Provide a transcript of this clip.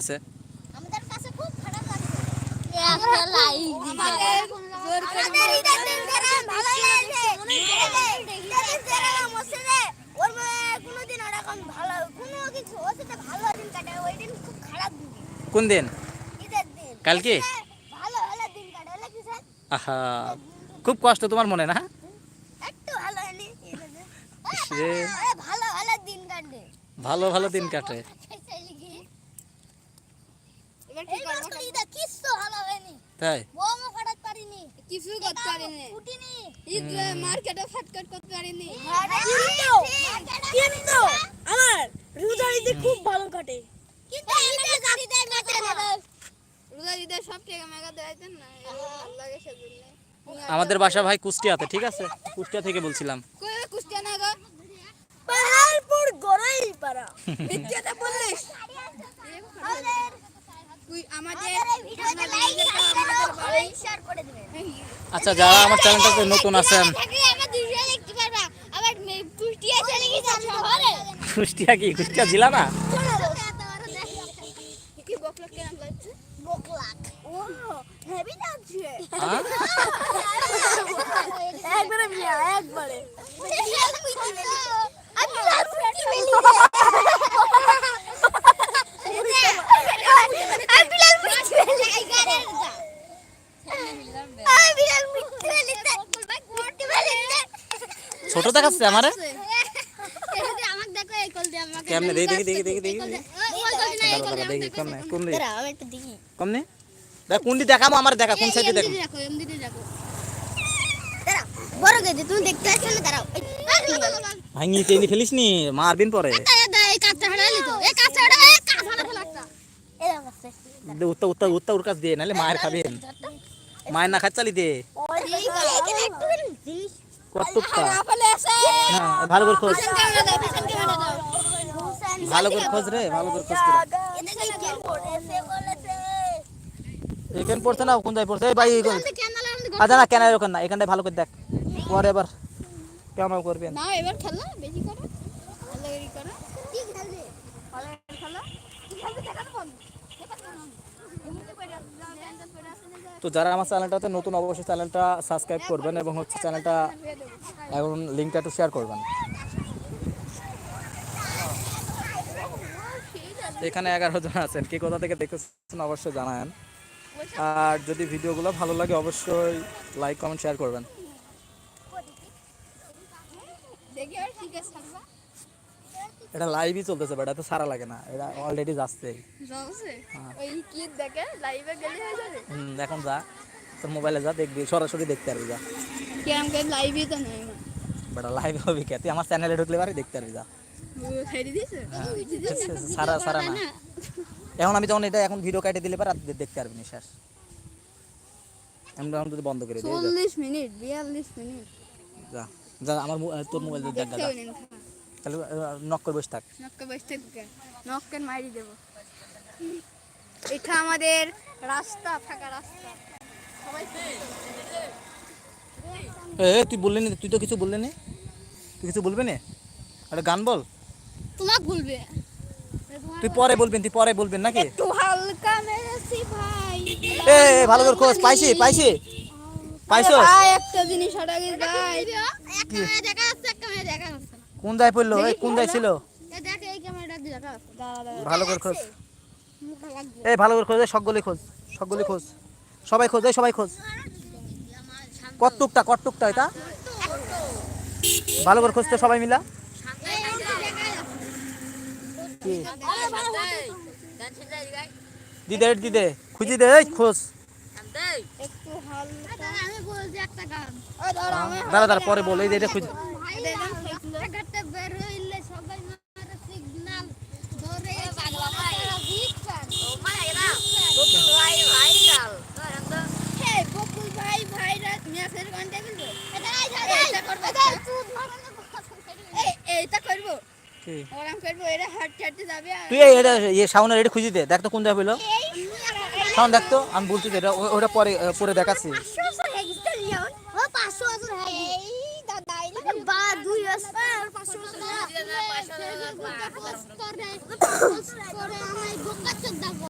আছে? আমাদের কাছে খুব খারাপ লাগছে। একটা লাইক দিতে জোর করে ভালো লাগছে ওর কোনোদিন এরকম ভালো কোনো কিছু ওতে ভালো দিন কাটে ওই দিন খুব খারাপ দিন। কোন দিন? ঈদের দিন। কালকে? ভালো ভালো দিন কাটে লাগছে স্যার। আহা, খুব কষ্ট তোমার মনে না? একটু ভালো হয়নি ঈদের দিন। রে ভালো ভালো দিন কাটে। ভালো ভালো দিন কাটে। এবার কি করব? ঈদের কিছু ভালো হয়নি। তাই? বোমও ফাটাতে পারিনি। কিছু করতে পারিনি। ফুটিনি। ঈদ মার্কেটে ফাটকাট করতে পারিনি। কিন্তু আমার রোজার ঈদে খুব ভালো কাটে। কিন্তু ঈদের গাড়িতে মেটে না। রোজার ঈদে সব থেকে মেগা দেয়তেন না। ভালো লাগে সেজন্য। আমাদের বাসা ভাই কুষ্টিয়াতে, ঠিক আছে? কুষ্টিয়া থেকে বলছিলাম। কই কুষ্টিয়া না গো? পাহাড়পুর গড়াইপাড়া। মিথ্যাটা বললিস? আমাদের ভিডিওতে লাইক দিন আমাদের বাড়ি শেয়ার করে দিবেন। আচ্ছা, যারা আমার চ্যানেলটাতে নতুন আছেন, আমার ভিডিও দেখতে পারবা। আবার কুষ্টিয়া চলে গেছে শহরে। কুষ্টিয়া কি কুষ্টিয়া জেলা না? কি বকলাক কেমন লাগছে? বকলাক। ও হেভি লাগছে। হ্যাঁ? একবারে মিয়া একবারে। আমি আর ফুটি বেলি। ছোট দেখাচ্ছে আমারে? এটা আমাকে দেখো এই কল দিয়ে আমাকে কেমনে দেখি ওই কল দিয়ে দেখি কেমনে কোন দিকে? দাঁড়াও একটু দেখি কেমনে দেখ, কোনটি দেখাবো আমার, দেখা কোন সাইডে দেখো। দেখো এমদিতে দেখো দাঁড়াও বড় গেছে তুমি দেখতে আসছো না দাঁড়াও ভাঙি টেনে ফেলিস নি, মারবিন পরে। এই কাঁচা হারালি তো এই কাঁচা হারা এই কাঁচা হারা ফেলাটা এই আছে উত্তা উত্তা উত্তা উর কাছ দিয়ে নালে মায়ের খাবেন, মায়ের না খাচ্ছ চালি দে এই এখানে একটু জিনিস কতটা আপলে আছে না। ভালো করে খোঁজ, পিছন ক্যামেরা দাও পিছন ক্যামেরা দাও ভালো করে খোঁজ রে, ভালো করে খোঁজ করে। এদিকে কি পড়েছে বলেছে এখানে পড়ছে না, কোন জায়গায় পড়ছে? এই ভাই ক্যামেরা আচ্ছা না, কেন ওখানে না, এখানটায় ভালো করে দেখ, পরে এবার কেমন করবেন না এবার খেলা বেশি করো ভালো করে করো কি খেলবে ভালো করে খেলা কি খেলবে দেখাতে বল তো যারা আমার চ্যানেলটাতে নতুন অবশ্যই চ্যানেলটা সাবস্ক্রাইব করবেন এবং হচ্ছে চ্যানেলটা এখন লিঙ্কটা একটু শেয়ার করবেন। এখানে 11 জন আছেন, কে কোথা থেকে দেখতেছেন অবশ্যই জানান। আর যদি ভিডিওগুলো ভালো লাগে অবশ্যই লাইক কমেন্ট শেয়ার করবেন। দেখি আর ঠিক আছে থাকবা এটা লাইভই চলতেছে, বাট এত সারা লাগে না, এটা অলরেডি যাচ্ছে। জলছে ওই কি দেখে লাইভে গেলে হয়ে যাবে এখন যা তোর মোবাইলে যা দেখবি, সরাসরি দেখতে পারবি যা। কি আমাকে লাইভই তো নেই বাট লাইভ হবে কে? তুই আমার চ্যানেলে ঢুকলে পারে দেখতে পারবি যা। খাইয়ে দিছে সারা সারা না, এখন আমি যখন এটা এখন ভিডিও কাটে দিলে পারে দেখতে পারবি না, শেষ। আমি এখন যদি বন্ধ করে দিই 40 মিনিট 42 মিনিট যা যা, আমার তোর মোবাইল দেখ দেখতে যা, হবে না তাহলে নক করে বসে থাক। নক্কে বসতে নক্কের মারি দেব এটা আমাদের রাস্তা ফাঁকা রাস্তা সবাই তুই বললি না, তুই তো কিছু বললি না, তুই কিছু বলবি না, একটা গান বল। তোমাক বলবে তুই পরে বলবেন, তুই পরে বলবেন নাকি? একটু হালকা মেরেছি ভাই এ ভালো করে খোঁজ, পাইছি পাইছি পাইছো? ভাই একটা জিনিস হটা গেছে ভাই একটা মেয়ে দেখা যাচ্ছে একটা মেয়ে দেখা যাচ্ছে কোন জায়গায় পড়লো? এই কোন জায়গায় ছিল? এই দেখ এই ক্যামেরাটা দেখা যাচ্ছে দাঁড়া ভালো করে খোঁজ, মুখে লাগবে এই ভালো করে খোঁজ, সবগুলি খোঁজ, সবগুলি খোঁজ, সবাই খোঁজ, এই সবাই খোঁজ। কটটুকটা এটা ভালো করে খুঁজতে সবাই মিলা। কি দিদে দিদে খুঁজি দে, এই খোঁজ। একটু হালকা আমি বলছি একটা গান দাঁড়া দাঁড়া পরে বল, এই যে এটা খুঁজ। ঘাটে বের হইলে সবাই মারে সিগন্যাল ধরে পাগলা ভাই জিতছেন ও ভাইরা বকুল ভাই ভাইরাল হে বকুল ভাই ভাইরাল মেসেজ ঘন্টা বলবো এটা করব এইটা করব কি ওরাম করব এরা হাট হাঁটতে যাবে তুই এটা এই সাউন্ড রেডি খুঁজি দে, দেখ তো কোন জায়গায় হইলো সাউন্ড, দেখ তো। আমি বলছি যে এটা ওটা পরে পরে দেখাচ্ছি। 500 হয়ে গেছে লিওন ও 500 আছে এই দাদা এটা বা 2 আছে 500 আছে 500 করে আমায় বোকা চোদ দাও।